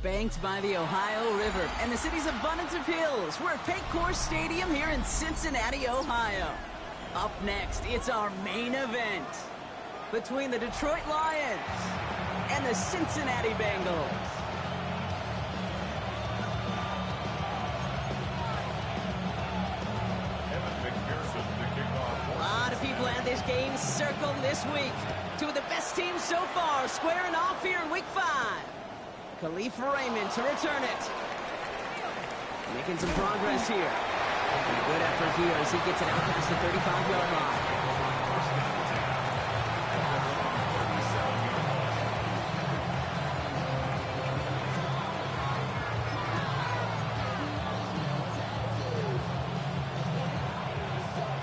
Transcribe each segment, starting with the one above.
Banked by the Ohio River and the city's abundance of hills, we're at Paycor Stadium here in Cincinnati, Ohio. Up next, it's our main event between the Detroit Lions and the Cincinnati Bengals. A lot of people had this game circled this week. Two of the best teams so far squaring off here in Week 5. Kalif Raymond to return it. Making some progress here. And a good effort here as he gets it out past the 35-yard line.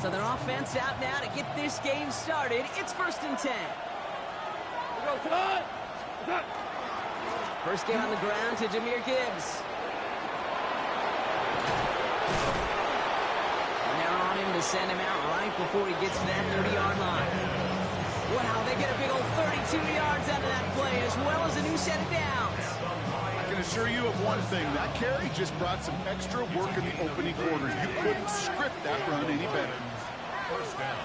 So their offense out now to get this game started. It's 1st and 10. First game on the ground to Jahmyr Gibbs. And they're on him to send him out right before he gets to that 30-yard line. Wow, they get a big old 32 yards out of that play, as well as a new set of downs. I can assure you of one thing. That carry just brought some extra work in the opening quarter. You couldn't script that run any better. First down.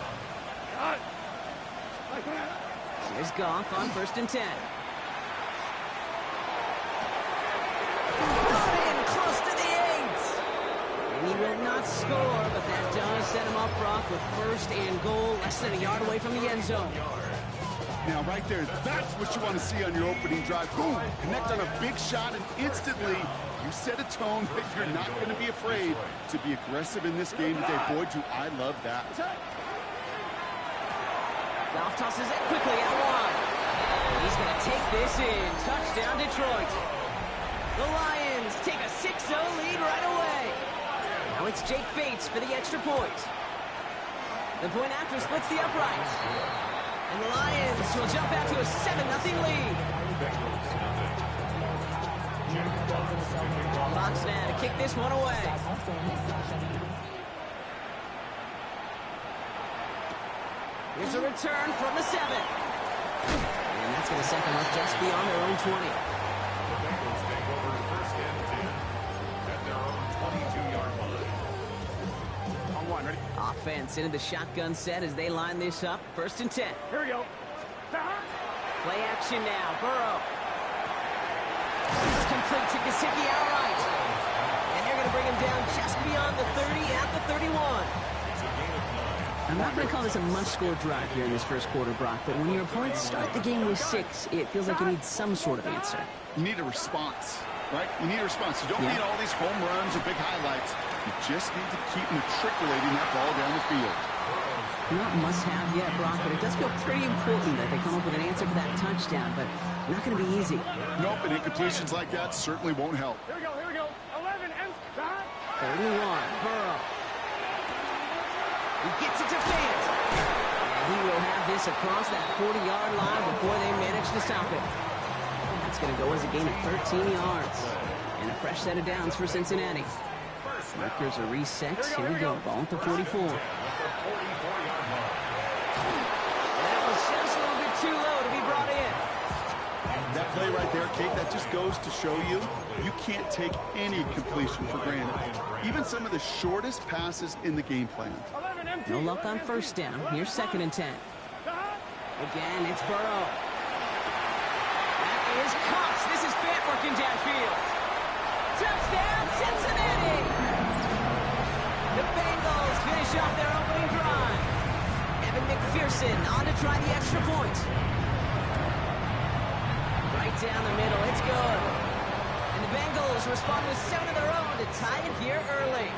Here's Goff on 1st and 10. Close to the 8. And he will not score, but that does set him up, Brock, with 1st and goal, less than a yard away from the end zone. Now, right there, that's what you want to see on your opening drive. Boom! Connect on a big shot, and instantly you set a tone that you're not going to be afraid to be aggressive in this game today. Boy, do I love that. Goff tosses it quickly out wide. And he's going to take this in. Touchdown, Detroit. The Lions take a 6-0 lead right away. Now it's Jake Bates for the extra point. The point after splits the upright. And the Lions will jump out to a 7-0 lead. Fox now to kick this one away. Here's a return from the 7. And that's going to set them up just beyond their own 20. The Bengals take over 1st and 10 at their own 22-yard line. On one, ready? Offense into the shotgun set as they line this up. 1st and 10. Here we go. Play action now. Burrow. It's complete to Gesicki outright. And they're going to bring him down just beyond the 30 at the 31. I'm not going to call this a must-score drive here in this first quarter, Brock, but when your opponents start the game with 6, it feels like you need some sort of answer. You need a response, right? You need a response. You don't need all these home runs or big highlights. You just need to keep matriculating that ball down the field. Not must-have yet, Brock, but it does feel pretty important that they come up with an answer for that touchdown, but not going to be easy. Nope, and incompletions like that certainly won't help. Here we go. 11 and 3rd and 1, Burrow. He gets it to Fant. And he will have this across that 40-yard line before they manage to stop it. That's going to go as a gain of 13 yards. And a fresh set of downs for Cincinnati. Markers are reset. Here we go. Ball at the 44. That was just a little bit too low to be brought in. That play right there, Kate, that just goes to show you can't take any completion for granted. Even some of the shortest passes in the game plan. No luck on 1st down. Here's 2nd and 10. Again, it's Burrow. That is Cox. This is Fant working downfield. Touchdown, Cincinnati! The Bengals finish off their opening drive. Evan McPherson on to try the extra point. Right down the middle. It's good. And the Bengals respond with 7 of their own to tie it here early.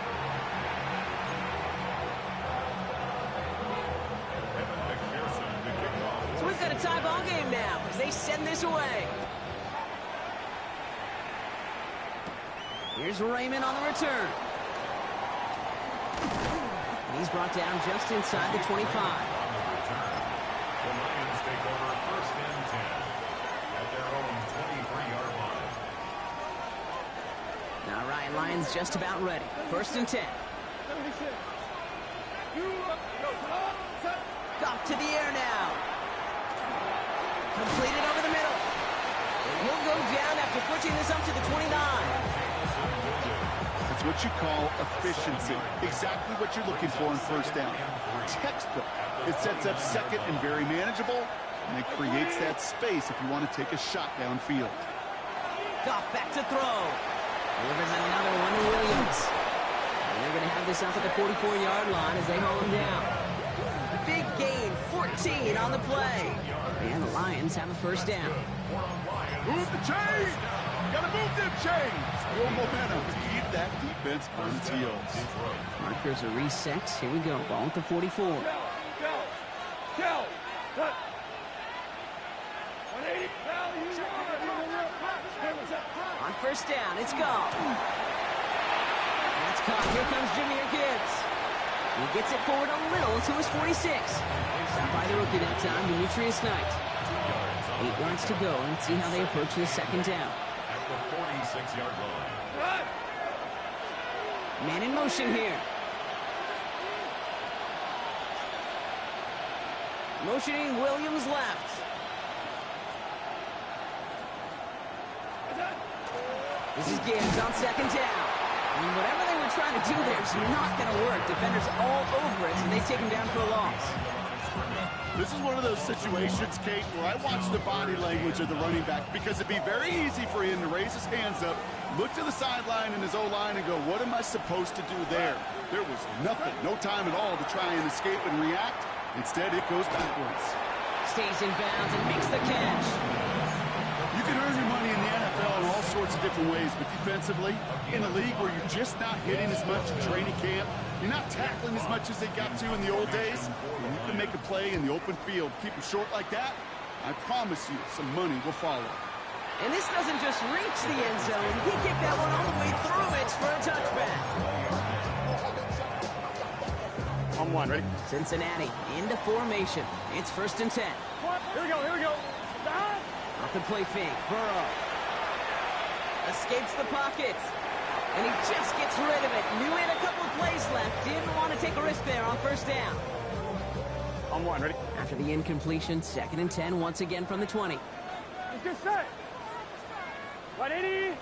So we've got a tie ball game now as they send this away. Here's Raymond on the return. And he's brought down just inside the 25. The Lions take over 1st and 10 at their own 23-yard line. All right, Lions just about ready. 1st and 10. Goff to the air now. Completed over the middle. And He'll go down after pushing this up to the 29. That's what you call efficiency. Exactly what you're looking for in first down. Textbook. It sets up second and very manageable, and it creates that space if you want to take a shot downfield. Goff back to throw. Delivers another one to Williams. And they're going to have this up at the 44-yard line as they haul him down. Big gain, 14 on the play. And the Lions have a first down. Move the chains! Gotta move them chains! More momentum to keep that defense on its heels. Markers are reset. Here we go. Ball at the 44. Go. 180. On first down, it's gone. That's caught. Here comes Jahmyr Gibbs. He gets it forward a little to his 46. Stopped by the rookie that time, Demetrius Knight. 8 yards to go. Let's see how they approach this second down. At the 46-yard line. Man in motion here. Motioning Williams left. This is Gibbs on second down. And whatever they were trying to do there is not going to work. Defenders all over it, and they take him down for a loss. This is one of those situations, Kate, where I watch the body language of the running back because it'd be very easy for him to raise his hands up, look to the sideline in his O-line and go, what am I supposed to do there? There was nothing, no time at all to try and escape and react. Instead, it goes backwards. Stays in bounds and makes the catch. You can earn your money in the NFL in all sorts of different ways, but defensively, in a league where you're just not hitting as much in training camp, you're not tackling as much as they got to in the old days, when you can make a play in the open field, keep it short like that, I promise you some money will follow. And this doesn't just reach the end zone. He kicked that one all the way through it for a touchback. On one, ready? Cincinnati into formation. It's 1st and 10. Here we go. Off the play fake, Burrow. Escapes the pocket. And he just gets rid of it. Knew he had a couple of plays left. Didn't want to take a risk there on first down. On one, ready? After the incompletion, 2nd and 10 once again from the 20. Let's get set. 180.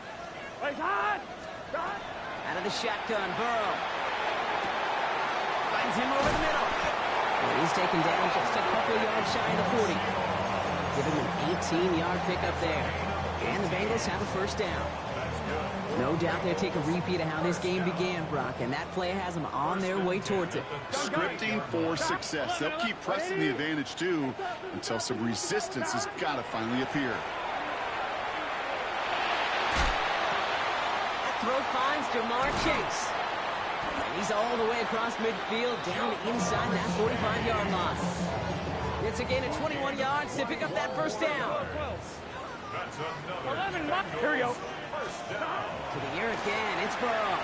Place hot. Out of the shotgun, Burrow. Finds him over the middle. And he's taken down just a couple yards shy of the 40. Give him an 18-yard pickup there. And the Bengals have a first down. No doubt they'll take a repeat of how this game began, Brock, and that play has them on their way towards it. Scripting for success. They'll keep pressing the advantage, too, until some resistance has got to finally appear. That throw finds Jamar Chase. And he's all the way across midfield, down inside that 45-yard line. It's a gain of 21 yards to pick up that first down. That's another. 11. Here we go. First down. To the air again, it's Burrow.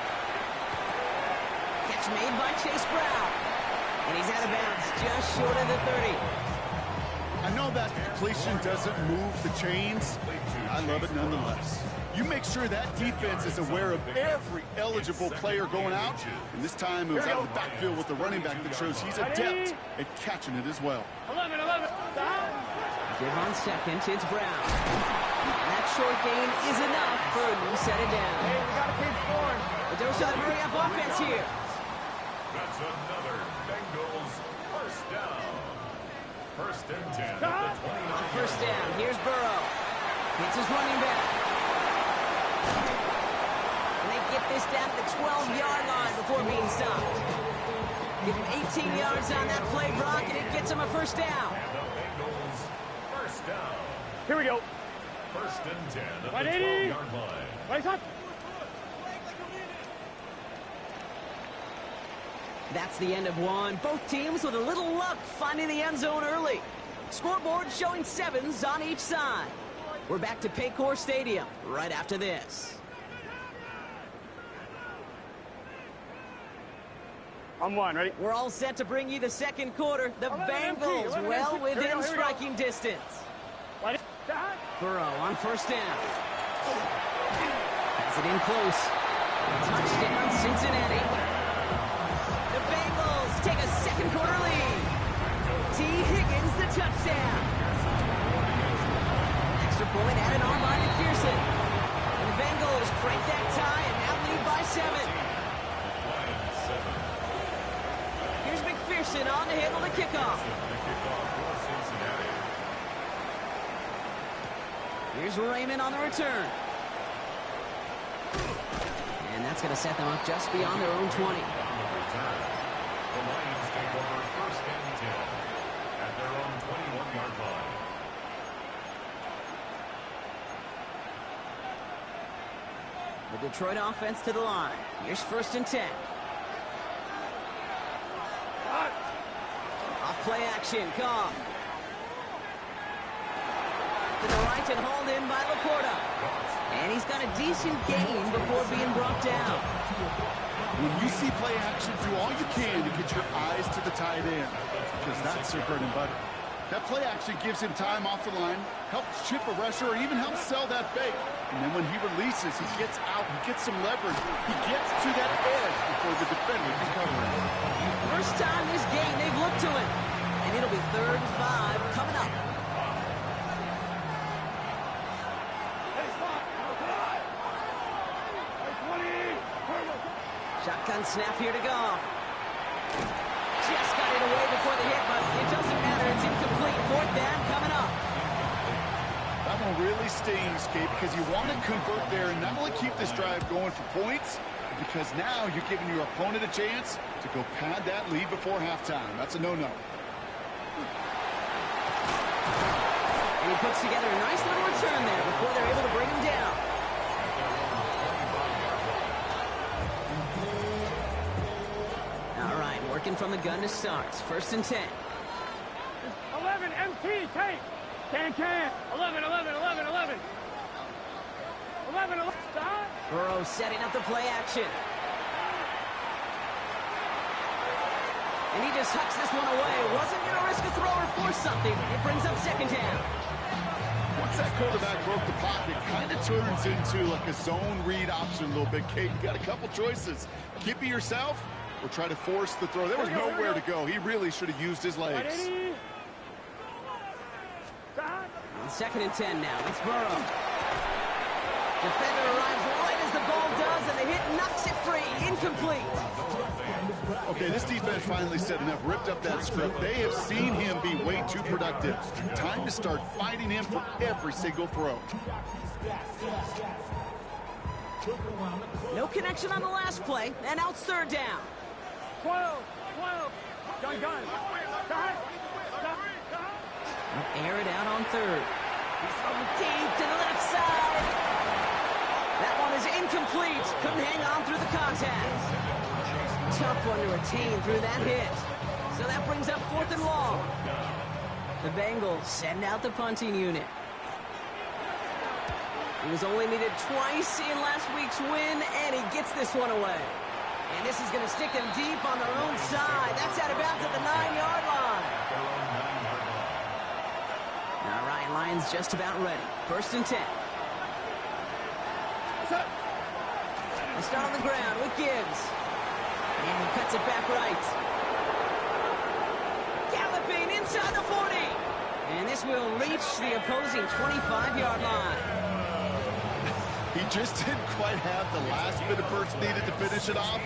Catch made by Chase Brown. And he's out of bounds, just short of the 30. I know that completion doesn't move the chains. I love it nonetheless. You make sure that defense is aware of every eligible player going out. And this time it was out of the backfield with the running back that shows he's adept at catching it as well. 11. Give on second, it's Brown. And that short gain is enough for a new set it down. Hey, we got to keep scoring. A dose of the hurry-up offense here. That's another Bengals first down. 1st and 10 at the 29. First down, here's Burrow. Hits his running back. And they get this down to the 12-yard line before being stopped. Give him 18 yards on that play, Brock, and it gets him a first down. And the Bengals first down. Here we go. 1st and 10 at the 180. 12-yard line. Place hot. That's the end of one. Both teams with a little luck finding the end zone early. Scoreboard showing 7s on each side. We're back to Paycor Stadium right after this. On one, ready? We're all set to bring you the second quarter. The Bengals well within striking distance. Burrow on first down. Has it in close. Touchdown, Cincinnati. The Bengals take a second quarter lead. T. Higgins the touchdown. Extra point, add an arm by McPherson. And the Bengals break that tie and now lead by 7. Here's McPherson on to handle the kickoff. Here's Raymond on the return. And that's going to set them up just beyond their own 20. The Lions take over first and 10 at their own 21-yard line. The Detroit offense to the line. Here's first and 10. Off play action. Goff. To the right and hauled in by Laporta. And he's got a decent gain before being brought down. When you see play action, do all you can to get your eyes to the tight end, because that's their bread and butter. That play action gives him time off the line, helps chip a rusher, or even helps sell that fake. And then when he releases, he gets out, he gets some leverage. He gets to that edge before the defender can cover him. First time this game they've looked to it. And it'll be 3rd and 5 coming up. Shotgun snap here to Goff. Just got it away before the hit, but it doesn't matter. It's incomplete. 4th down coming up. That one really stings, Kate, because you want to convert there and not only keep this drive going for points, because now you're giving your opponent a chance to go pad that lead before halftime. That's a no-no. And he puts together a nice little return there before they're able to bring him down. All right, working from the gun to start. First and 10. 11, MT, take. Can. 11, 11, 11, 11. 11, 11, stop. Burrow setting up the play action. And he just hucks this one away. Wasn't going to risk a throw or force something. It brings up 2nd down. Once that quarterback broke the pocket, kind of turns into like a zone read option a little bit, Kate. You got a couple choices. Keep it yourself or try to force the throw. There was nowhere to go. He really should have used his legs. On 2nd and 10 now. It's Burrow. Defender arrives right as the ball does, and the hit knocks it free. Incomplete. Okay, this defense finally said enough. Ripped up that script. They have seen him be way too productive. Time to start fighting him for every single throw. No connection on the last play, and now it's 3rd down. 12. Gun. Air it out on 3rd. He's throwing deep to the left side. That one is incomplete. Couldn't hang on through the contact. Tough one to retain through that hit. So that brings up 4th and long. The Bengals send out the punting unit. He was only needed twice in last week's win, and he gets this one away. And this is going to stick them deep on their own side. That's out of bounds at the 9-yard line. All right, Lions just about ready. First and 10. They start on the ground with Gibbs. And he cuts it back right. Galloping inside the 40. And this will reach the opposing 25-yard line. He just didn't quite have the last bit of burst needed to finish it off.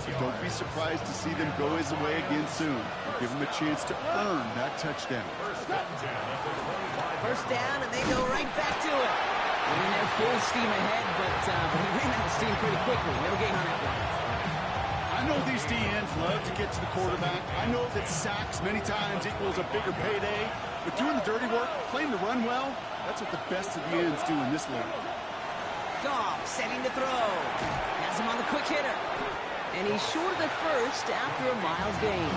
But don't be surprised to see them go his way again soon. Give him a chance to earn that touchdown. First down, and they go right back to it. And they're full steam ahead, but he ran out of steam pretty quickly. No gain on that one. I know these DNs love to get to the quarterback. I know that sacks many times equals a bigger payday. But doing the dirty work, playing to run well, that's what the best of the ends do in this league. Goff setting the throw. Has him on the quick hitter. And he's short of the first after a mild gain.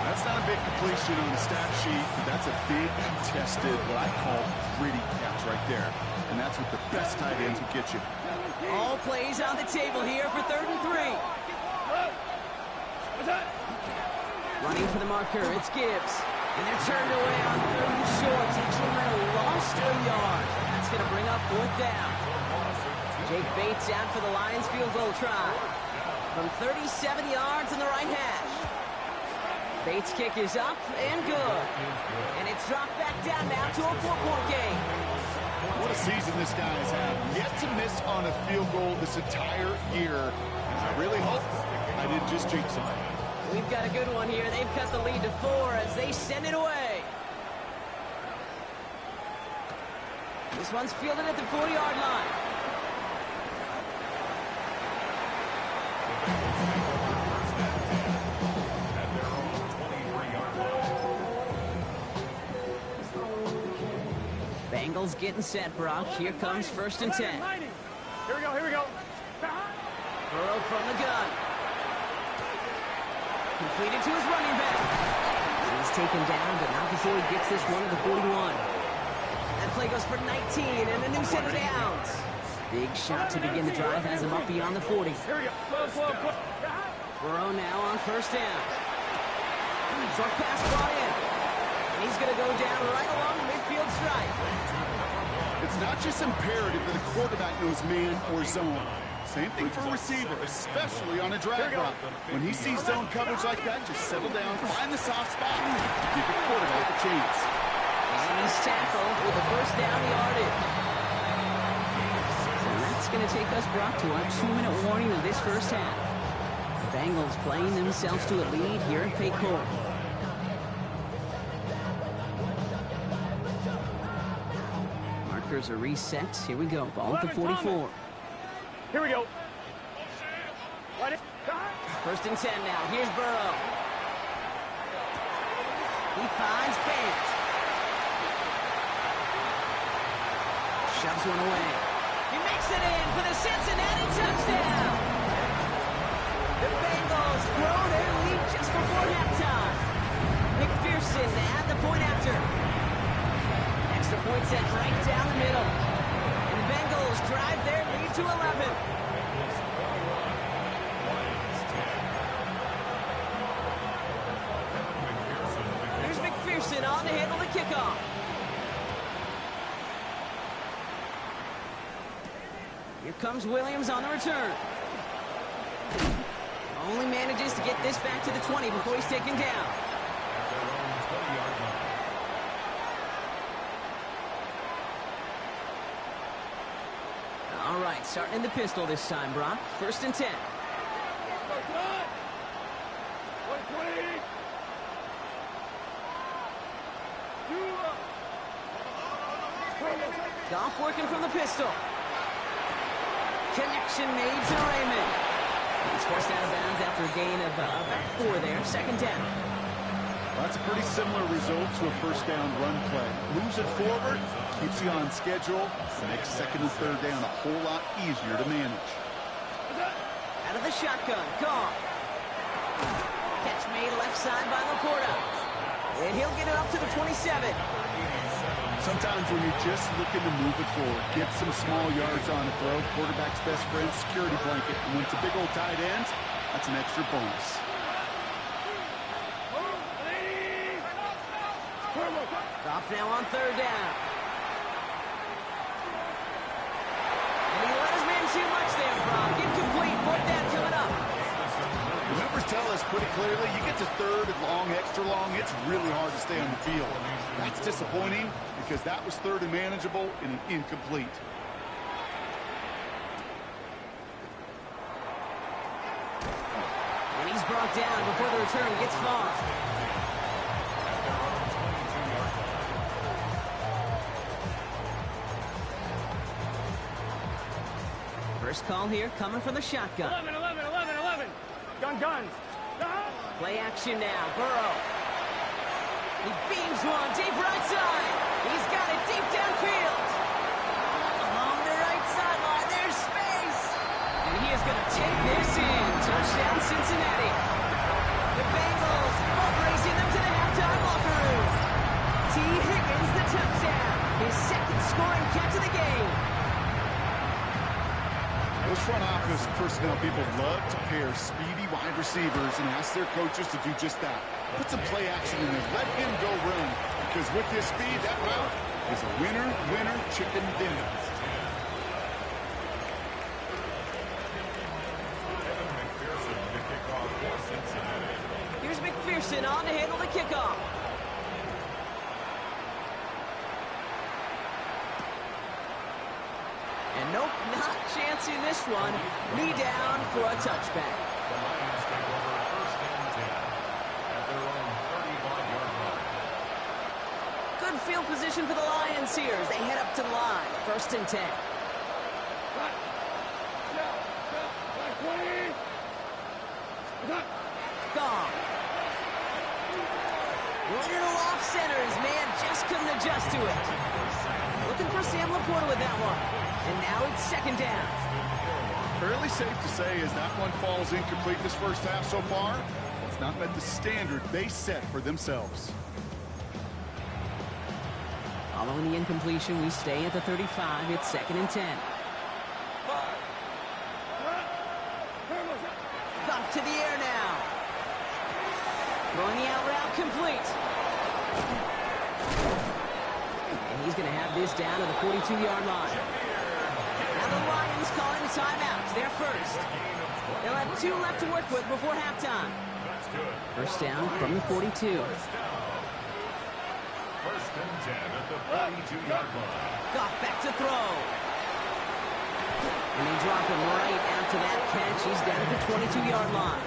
That's not a big completion on the stat sheet, but that's a big contested, what I call gritty catch right there. And that's what the best tight ends will get you. All plays on the table here for 3rd and 3. Running for the marker, it's Gibbs. And they're turned away on 3rd and short. Actually might have lost a yard. That's going to bring up 4th down. Jake Bates out for the Lions field goal try. From 37 yards in the right hash. Bates' kick is up and good. And it's dropped back down now to a 4-point game. What a season this guy has had. Yet to miss on a field goal this entire year. And I really hope I didn't just jinx him. We've got a good one here. They've cut the lead to 4 as they send it away. This one's fielded at the 40-yard line. At their own 23-yard line. Bengals getting set, Brock. Here comes 1st and 10. Here we go, here we go. Burrow from the gun. Completed to his running back. He's taken down, but not before he gets this one to the 41. That play goes for 19 and a new set of downs. Big shot to begin the drive has him up beyond the 40. Here we go. Whoa. Burrow now on 1st down. Short pass brought in. And he's going to go down right along the midfield stripe. It's not just imperative that a quarterback knows man or zone. Same thing for a receiver, especially on a drag route. When he sees zone coverage like that, just settle down, find the soft spot, give the quarterback a chance. And he's tackled with a 1st down yardage. So that's going to take us, Brock, to our 2-minute warning of this 1st half. The Bengals playing themselves to a lead here in Paycor. Markers are reset. Here we go. Ball at the 44. Here we go. 1st and 10 now. Here's Burrow. He finds Fant. Shoves one away. He makes it in for the Cincinnati touchdown. The Bengals grow their lead just before halftime. McPherson to add the point after. Extra point set right down the middle. And the Bengals drive their lead to 11. Here's McPherson on to handle the kickoff. Here comes Williams on the return. Only manages to get this back to the 20 before he's taken down. All right, starting in the pistol this time, Brock. 1st and 10. Goff working from the pistol. Connection made to Raymond. He's forced out of bounds after a gain of about 4 there. 2nd down. Well, that's a pretty similar result to a 1st down run play. Moves it forward, keeps you on schedule, makes 2nd and 3rd down a whole lot easier to manage. Out of the shotgun, Goff. Catch made left side by Laporta. And he'll get it up to the 27. Sometimes when you're just looking to move it forward, get some small yards on a throw, quarterback's best friend, security blanket. And when it's a big old tight end, that's an extra bonus. Goff now on 3rd down. And he let his man too much there, Brock. Incomplete. 4th down coming up. The numbers tell us pretty clearly, you get to 3rd and long, extra long, it's really hard to stay on the field. That's disappointing because that was 3rd and manageable and an incomplete. And he's brought down before the return gets far. First call here coming from the shotgun. 11. Guns. Play action now. Burrow. He beams one deep right side. He's got it deep downfield. Along the right sideline, there's space. And he is going to take this in. Touchdown, Cincinnati. The Bengals both racing them to the halftime locker room. T. Higgins, the touchdown. His 2nd scoring catch of the game. Those front office personnel people love to pair speedy wide receivers and ask their coaches to do just that. Put some play action in there. Let him go run. Because with his speed, that route is a winner, chicken dinner. Here's McPherson on to handle the kickoff. And nope, not chancing this one. Knee down for a touchback. The Lions take over first and 10 at their own 35-yard line. Good field position for the Lions here as they head up to the line. First and 10. Gone. Little off center. His man just couldn't adjust to it. Looking for Sam Laporta with that one. And now it's second down. Fairly safe to say as that one falls incomplete this first half so far, it's not met the standard they set for themselves. Following the incompletion, we stay at the 35. It's second and 10. Up to the air now. Throwing the out route complete. And he's going to have this down to the 42-yard line. Now the Lions calling the timeouts. They're first. They'll have 2 left to work with before halftime. First down from the 42. First and 10 at the 42-yard line. Goff back to throw. And they drop him right after that catch. He's down at the 22-yard line.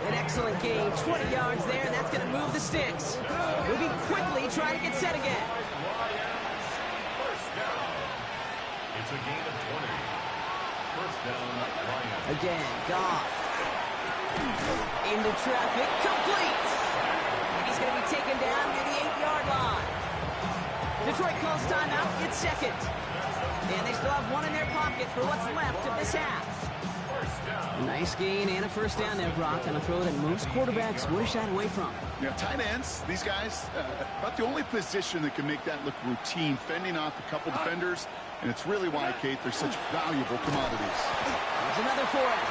An excellent gain, 20 yards there, and that's going to move the sticks. Moving quickly, trying to get set again. First down. It's a gain of 20. First down, Lions. Again, Goff. Into traffic, complete. And he's going to be taken down near the 8-yard line. Detroit calls timeout. It's second. And they still have one in their pocket for what's left of this half. A nice gain and a first down there, Brock, on a throw that most quarterbacks would have shied away from. Yeah, tight ends, these guys, about the only position that can make that look routine, fending off a couple defenders, and it's really why, Kate, they're such valuable commodities. There's another for it.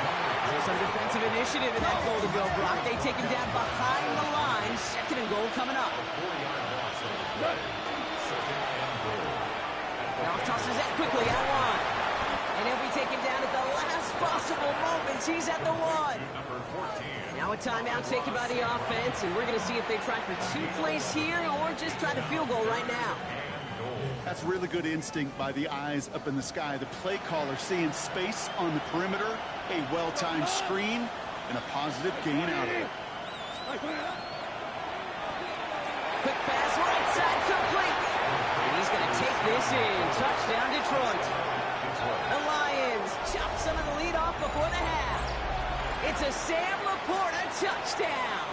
There's some defensive initiative in that goal to go, Brock. They take him down behind the line. Second and goal coming up. 40-yard loss on the play. Second and goal. Goff tosses that quickly out wide. And he'll be taken down at the last possible moments. He's at the 1. Number 14. Now a timeout taken by the offense, and we're going to see if they try for 2 plays here or just try the field goal right now. That's really good instinct by the eyes up in the sky. The play caller seeing space on the perimeter, a well-timed screen, and a positive gain out of it. Quick pass, right side, complete. And he's going to take this in. Touchdown, Detroit. The Lions chop some of the lead off before the half. It's a Sam Laporta touchdown.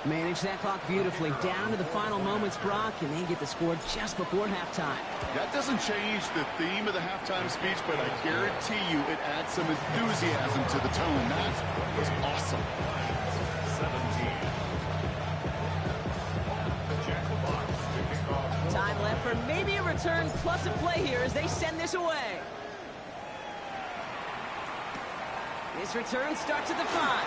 Manage that clock beautifully. Down to the final moments, Brock, and they get the score just before halftime. That doesn't change the theme of the halftime speech, but I guarantee you it adds some enthusiasm to the tone. That was awesome. 17. Jack Fox to kick off. Time left for maybe a return plus a play here as they send this away. This return starts at the 5.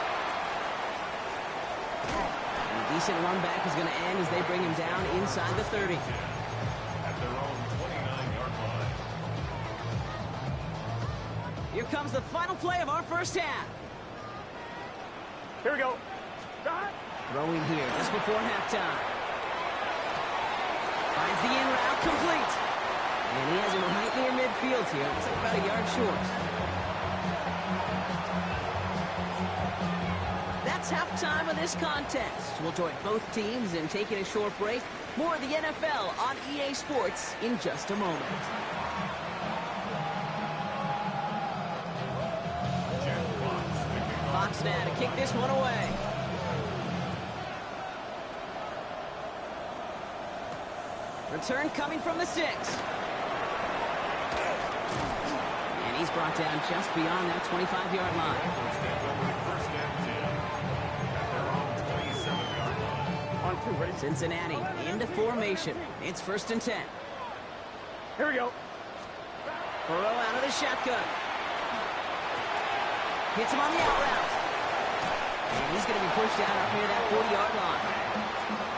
And a decent run back is going to end as they bring him down inside the 30. At their own 29-yard line. Here comes the final play of our first half. Here we go. Throwing here just before halftime. Finds the in route complete. And he has him right near midfield here. Looks like about a yard short. That's halftime of this contest. We'll join both teams in taking a short break. More of the NFL on EA Sports in just a moment. Jack Fox to kick off. Fox now to kick this one away. Return coming from the 6. And he's brought down just beyond that 25-yard line. Stands over to first and 10 at their own 27-yard line. On 2, ready? Cincinnati into formation. It's first and 10. Here we go. Burrow out of the shotgun. Hits him on the out route. And he's going to be pushed out up near that 40-yard line.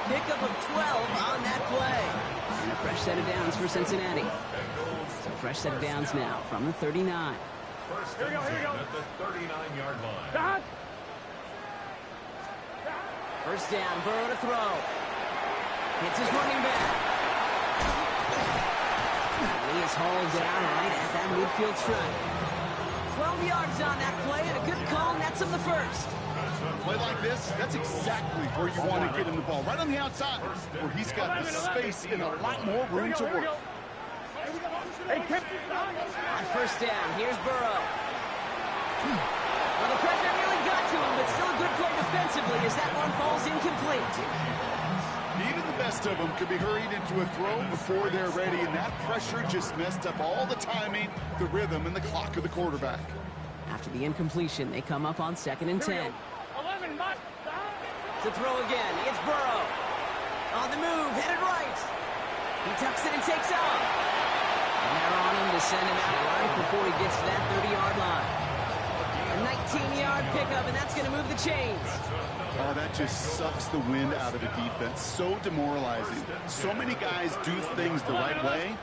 Pickup of 12 on that play. And a fresh set of downs for Cincinnati. So fresh set of downs now from the 39. First Here we go, and here we 10 go. at the 39-yard line. Dot. First down, Burrow to throw. Hits his running back. He is hauled down right at that midfield stripe. 12 yards on that play, and a good call nets him the first. Play like this, that's exactly where you want to get him the ball. Right on the outside, where he's got the space and a lot more room to work. On first down, here's Burrow. Well, the pressure nearly got to him, but still a good play defensively as that one falls incomplete. Even the best of them could be hurried into a throw before they're ready, and that pressure just messed up all the timing, the rhythm, and the clock of the quarterback. After the incompletion, they come up on 2nd and 10. 11, Mike. To throw again, it's Burrow. On the move, headed right. He tucks it and takes off. And they're on him to send him out right before he gets to that 30-yard line. A 19-yard pickup, and that's going to move the chains. Oh, that just sucks the wind out of the defense. So demoralizing. So many guys do things the right way,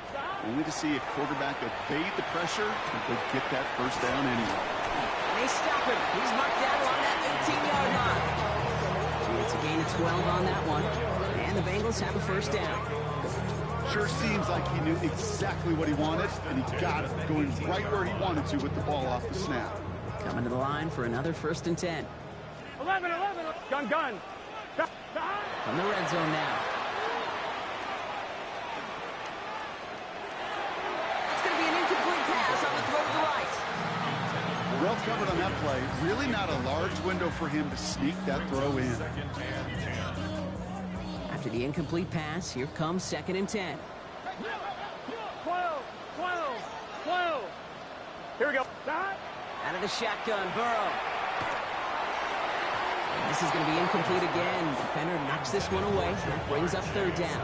only to see a quarterback evade the pressure and go get that first down anyway. And they stop him. He's marked down on that 18-yard line. It's a gain of 12 on that one. And the Bengals have a first down. Sure seems like he knew exactly what he wanted, and he got it, going right where he wanted to with the ball off the snap. Coming to the line for another 1st and 10. 11. Gun. From the red zone now. That's going to be an incomplete pass on the throw to the right. Well covered on that play. Really not a large window for him to sneak that throw in. After the incomplete pass, here comes 2nd and 10. 12. Here we go. Out of the shotgun, Burrow. And this is going to be incomplete again. Defender knocks this one away. That brings up 3rd down.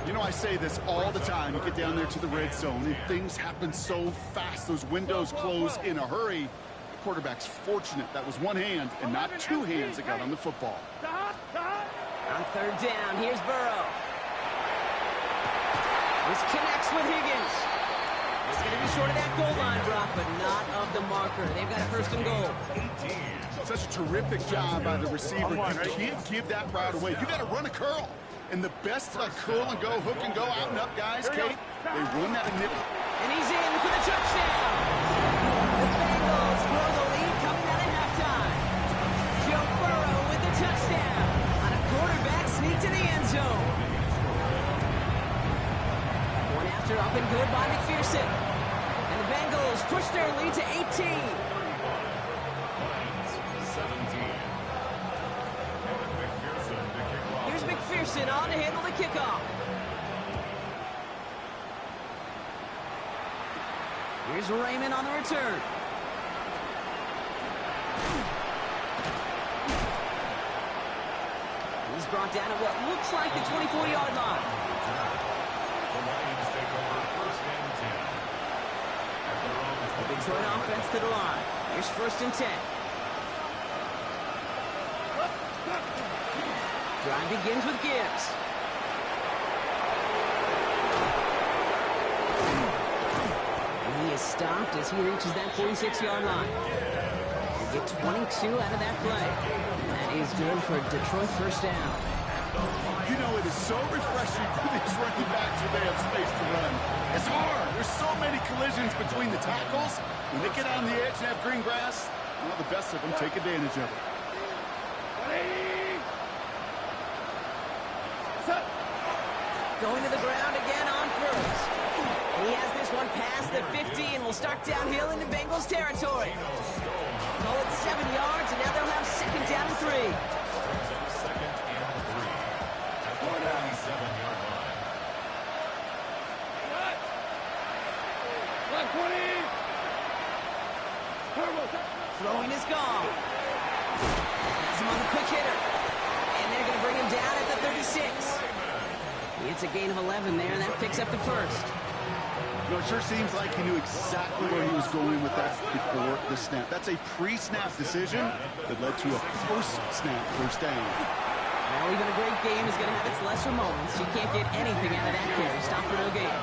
You know, I say this all the time. You get down there to the red zone, and things happen so fast. Those windows close in a hurry. The quarterback's fortunate that was one hand and not two hands that got on the football. On 3rd down, here's Burrow. This connects with Higgins. It's going to be short of that goal line, Brock, but not of the marker. They've got a 1st and goal. Such a terrific job by the receiver. You can't give that route away. You got to run a curl. And the best curl and go, hook and go, out and up guys, Kate, they run that nip. And he's in for the touchdown. The Bengals grow the lead coming out at halftime. Joe Burrow with the touchdown on a quarterback sneak to the end zone. One after up and good by McPherson. And the Bengals push their lead to 18. Here's McPherson on to handle the kickoff. Here's Raymond on the return. He's brought down at what looks like the 24-yard line. The Lions take over 1st and 10. The Detroit offense to the line. Here's 1st and 10. Drive begins with Gibbs. And he is stopped as he reaches that 46-yard line. They get 22 out of that play. And that is good for Detroit 1st down. You know, it is so refreshing for these running backs when they have space to run. It's hard. There's so many collisions between the tackles. When they get on the edge and have green grass, well, the best of them take advantage of it. Going to the ground again on 1st. He has this one past the 50 and will start downhill into Bengals territory. Call it 7 yards, and now they'll have 2nd down and 3. 2nd and 3 at the 47-yard line. Throwing is gone. Has him on the quick hitter. And they're going to bring him down at the 36. It's a gain of 11 there, and that picks up the 1st. You know, it sure seems like he knew exactly where he was going with that before the snap. That's a pre-snap decision that led to a post-snap 1st down. Well, even a great game is going to have its lesser moments. You can't get anything out of that carry. Stop for no gain.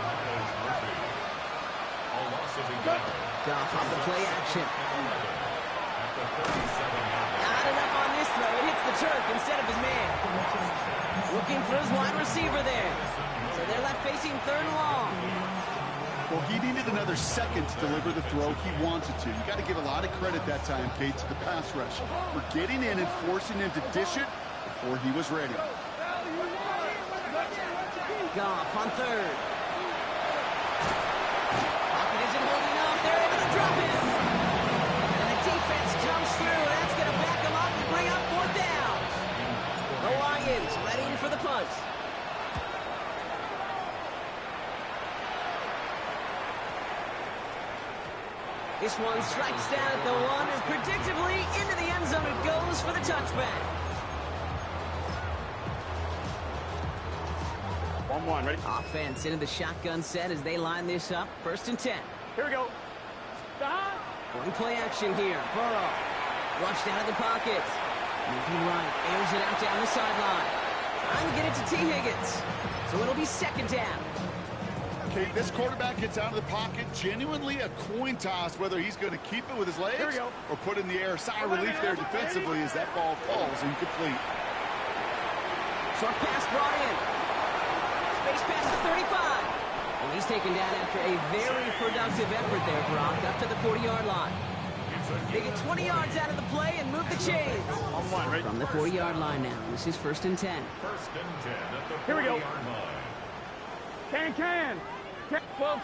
Goff off the play action. Not enough on this throw. It hits the turf instead of his man. Looking for his wide receiver there. So they're left facing 3rd and long. Well, he needed another second to deliver the throw he wanted to. You got to give a lot of credit that time, Kate, to the pass rush for getting in and forcing him to dish it before he was ready. Goff on third. Pocket isn't holding up. They're able to drop him. And the defense comes through. That's going to back him up and bring up fourth down. The Lions ready for the punt. This one strikes down at the one, and predictably into the end zone it goes for the touchback. 1-1, ready? Offense into the shotgun set as they line this up. 1st and 10. Here we go. Stop. Going play action here. Burrow. Flushed out of the pocket. Moving right. Airs it out down the sideline. Trying to get it to T. Higgins. So it'll be 2nd down. Okay, this quarterback gets out of the pocket. Genuinely a coin toss whether he's going to keep it with his legs or put it in the air. Sigh of relief there defensively as that ball falls incomplete. Short pass brought in. Space pass to 35. And he's taken down after a very productive effort there, Brock, up to the 40-yard line. They get 20 yards out of the play and move the chains. 1-1, ready? From the 40-yard line now. This is 1st and 10. 1st and 10 at the 40-yard line. Here we go. Can. 12.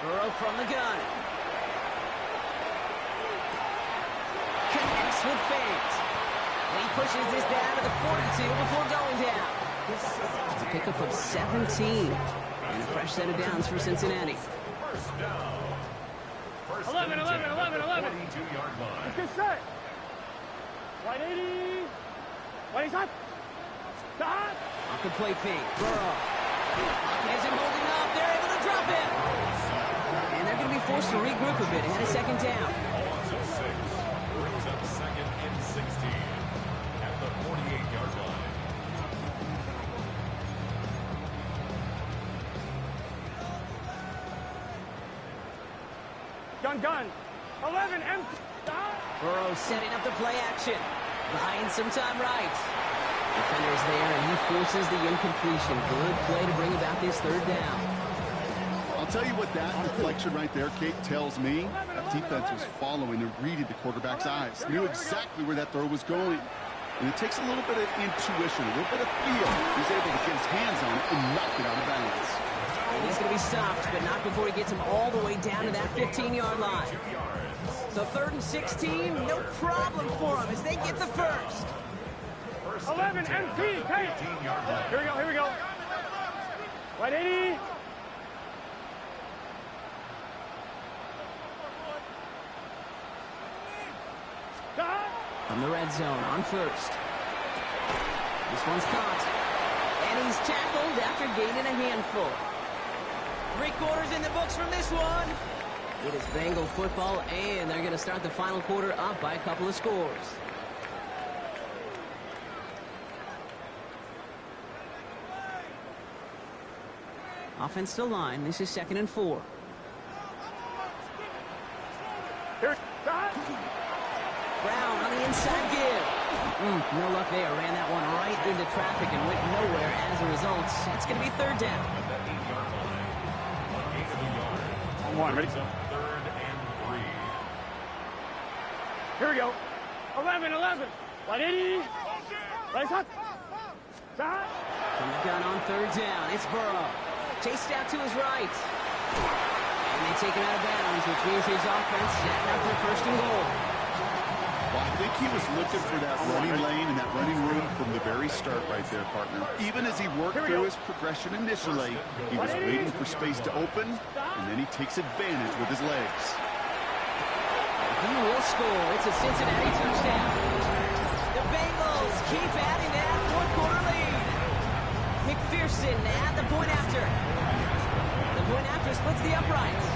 Burrow from the gun. Connects with Fant. And he pushes this down to the 42 before going down. It's a pickup of 17. And a fresh set of downs for Cincinnati. 1st down. 11. 42-yard line. Let's get set. White 80. White hot. Stop. Off the play fake. Burrow. Pocket isn't holding up. They're able to drop him. And they're going to be forced to regroup a bit ahead of 2nd down. Loss of 6. Brings up 2nd and 16 at the 48-yard line. Gun. 11 empty. Stop. Burrow setting up the play action. Buying some time right. Defender's there, and he forces the incompletion. Good play to bring about this 3rd down. I'll tell you what that deflection right there, Kate, tells me. That defense was following and reading the quarterback's eyes. Knew exactly where that throw was going. And it takes a little bit of intuition, a little bit of feel. He's able to get his hands on it and knock it out of bounds. And he's going to be stopped, but not before he gets him all the way down to that 15-yard line. So 3rd and 16, no problem for him as they get the first. 11 empty. Hey. Here we go. White 80. Stop. From the red zone on 1st. This one's caught. And he's tackled after gaining a handful. 3 quarters in the books from this one. It is Bengal football, and they're going to start the final quarter up by a couple of scores. Offense to line. This is 2nd and 4. Here. Stop. Brown on the inside give. No luck there. Ran that one right into traffic and went nowhere as a result. It's going to be 3rd down. 1-1, ready? 3rd and 3. Here we go. 11. White 80. White hot. Stop. From the gun on 3rd down. It's Burrow. Chased out to his right. And they take him out of bounds, which means his offense setting up for 1st and goal. Well, I think he was looking for that running lane and that running room from the very start right there, partner. Even as he worked through his progression initially, he was waiting for space to open, and then he takes advantage with his legs. He will score. It's a Cincinnati touchdown. The Bengals keep adding that 4th quarter lead. McPherson at the point after. The point after splits the uprights.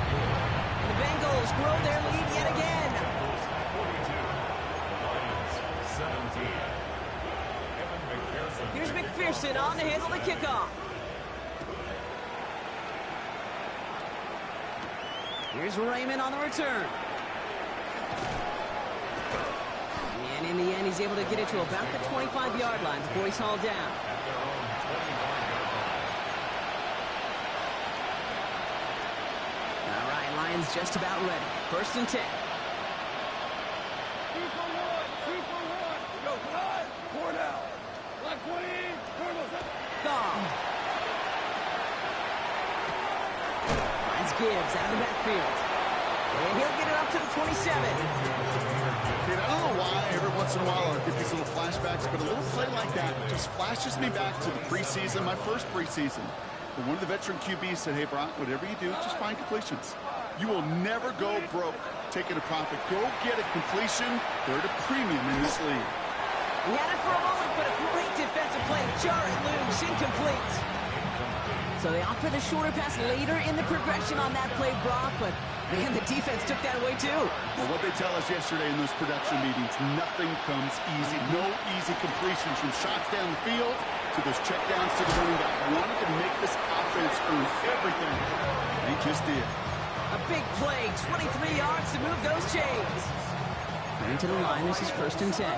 And the Bengals grow their lead yet again. 17. Here's McPherson on to handle the kickoff. Here's Raymond on the return. And in the end, he's able to get it to about the 25-yard line before he's hauled down. Lions just about ready. 1st and 10. 2 for 1. 2 for 1. Go, cut. 4 now. Black 20. Gong. Finds Gibbs out of the backfield. And he'll get it up to the 27. I don't know why every once in a while I'll get these little flashbacks, but a little play like that just flashes me back to the preseason, my first preseason. But one of the veteran QBs said, hey, Brock, whatever you do, just find completions. You will never go broke taking a profit. Go get a completion. They're at a premium in this league. He had it for a moment, but a great defensive play. Jar it loose, incomplete. So they opt for the shorter pass later in the progression on that play, Brock, but man, the defense took that away too. Well, what they tell us yesterday in those production meetings, nothing comes easy. No easy completions from shots down the field to those checkdowns to the running back. Wanted to make this offense earn everything. They just did. A big play, 23 yards to move those chains. Turning to the line, this is 1st and 10.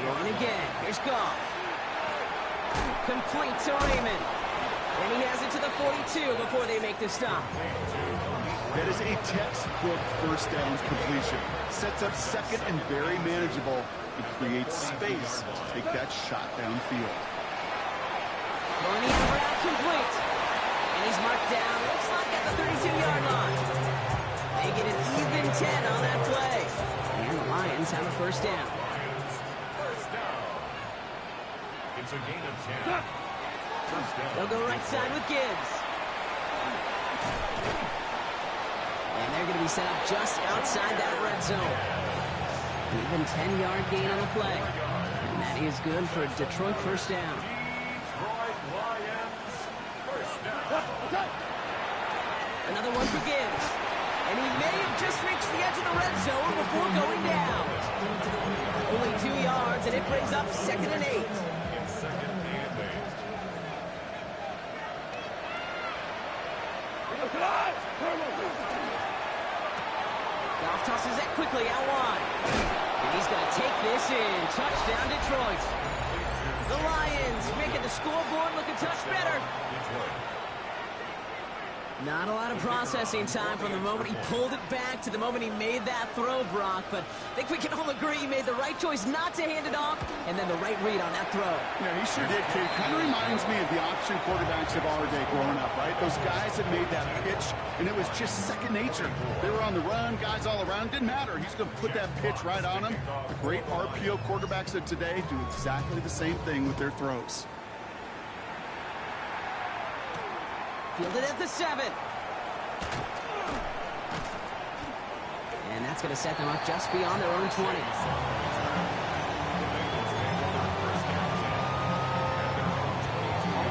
Throwing again, here's Goff. Complete to Raymond. And he has it to the 42 before they make the stop. That is a textbook 1st down completion. Sets up 2nd and very manageable and creates space to take that shot downfield. Throwing the route complete. And he's marked down, looks like at the 32-yard line. They get an even 10 on that play. And the Lions have a 1st down. It's a gain of 10. They'll go right side with Gibbs. And they're going to be set up just outside that red zone. An even 10-yard gain on the play. And that is good for a Detroit 1st down. Detroit Lions, 1st down. Another one for Gibbs. And he may have just reached the edge of the red zone before going down. Only 2 yards, and it brings up 2nd and 8. Goff tosses it quickly out wide. And he's going to take this in. Touchdown, Detroit. The Lions making the scoreboard look a touch better. Not a lot of processing time from the moment he pulled it back to the moment he made that throw, Brock. But I think we can all agree he made the right choice not to hand it off, and then the right read on that throw. Yeah, he sure did, kid. Kind of reminds me of the option quarterbacks of our day growing up, right? Those guys that made that pitch, and it was just second nature. They were on the run, guys all around. Didn't matter. He's going to put that pitch right on them. The great RPO quarterbacks of today do exactly the same thing with their throws. Fielded at the 7. And that's going to set them up just beyond their own 20.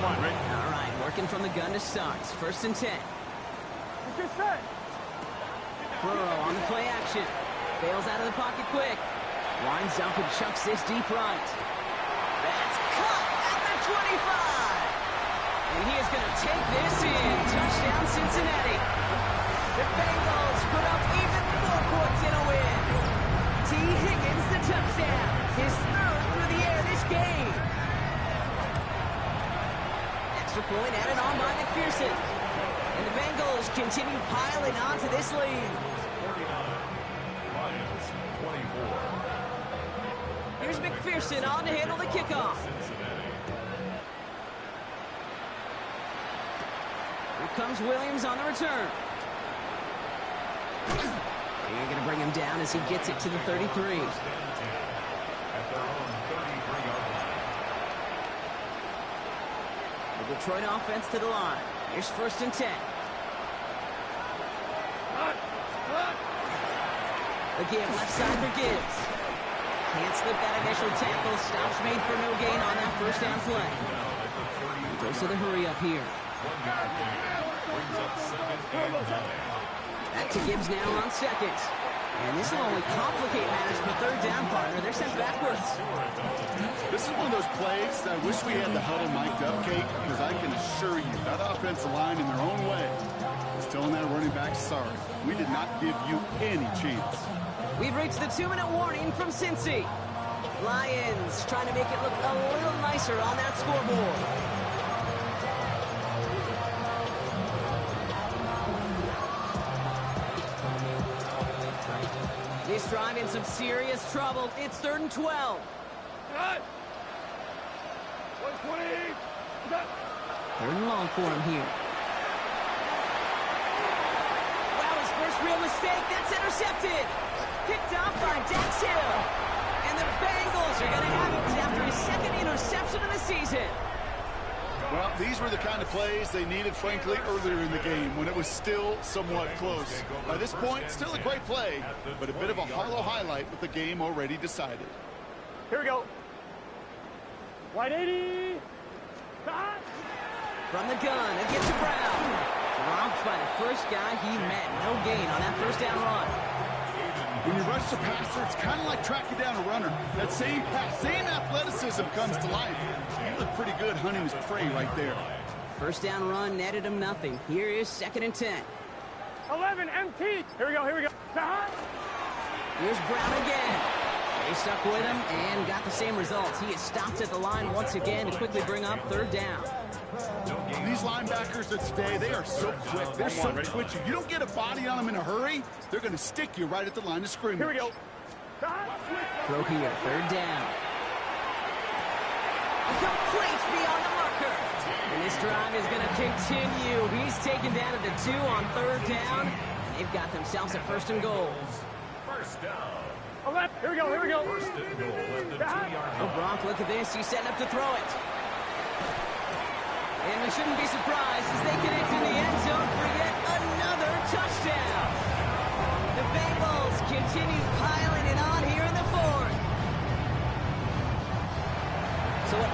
All right, working from the gun to start. 1st and 10. Burrow on the play action. Bails out of the pocket quick. Winds up and chucks this deep right. That's caught at the 25. And he is going to take this in. Touchdown, Cincinnati. The Bengals put up even more points in a win. T. Higgins, the touchdown. His 3rd through the air this game. Extra point added on by McPherson. And the Bengals continue piling on to this lead. 49. Lions, 24. Here's McPherson on to handle the kickoff. Here comes Williams on the return. They're going to bring him down as he gets it to the 33. At their own 33-yard line. The Detroit offense to the line. Here's 1st and 10. Again, left side for Gibbs. Can't slip that initial tackle. Stops made for no gain on that 1st down play. Goes to the hurry up here. Brings up 2nd and 9. Back to Gibbs now on 2nd. And this will only complicate matters for 3rd down, partner. They're sent backwards. This is one of those plays that I wish we had the huddle mic'd up, Kate, because I can assure you that offensive line in their own way is telling that running back, sorry, we did not give you any chance. We've reached the 2-minute warning from Cincy. Lions trying to make it look a little nicer on that scoreboard. This drive in some serious trouble. It's 3rd and 12. Cut. 120. Cut. 3rd and long for him here. Wow, his first real mistake. That's intercepted. Picked off by Dax Hill. And the Bengals are going to have it after his 2nd interception of the season. Well, these were the kind of plays they needed, frankly, earlier in the game when it was still somewhat close. By this point, still a great play, but a bit of a hollow highlight with the game already decided. Here we go. Wide 80. Cut. From the gun, it gets to Brown. Dropped by the first guy he met. No gain on that 1st down run. When you rush the passer, it's kind of like tracking down a runner. That same pass, same athleticism comes to life. You look pretty good hunting his prey right there. 1st down run netted him nothing. Here is 2nd and 10. 11 MT. Here we go. Here we go. Cut. Here's Brown again. They stuck with him and got the same results. He is stopped at the line once again to quickly bring up 3rd down. These linebackers of today, they are so quick. They're so twitchy. You don't get a body on them in a hurry, they're going to stick you right at the line of scrimmage. Here we go. Cut. Throw here, 3rd down. Complete beyond the marker. And this drive is going to continue. He's taken down at the 2 on 3rd down. And they've got themselves a 1st and goal. 1st down. 11. Here we go. Here we go. 1st and goal at the 2-yard Oh, line. Brock, look at this. He's setting up to throw it. And we shouldn't be surprised as they connect in the end zone for yet another touchdown. The Bengals continue piling it on here in the 4th. So an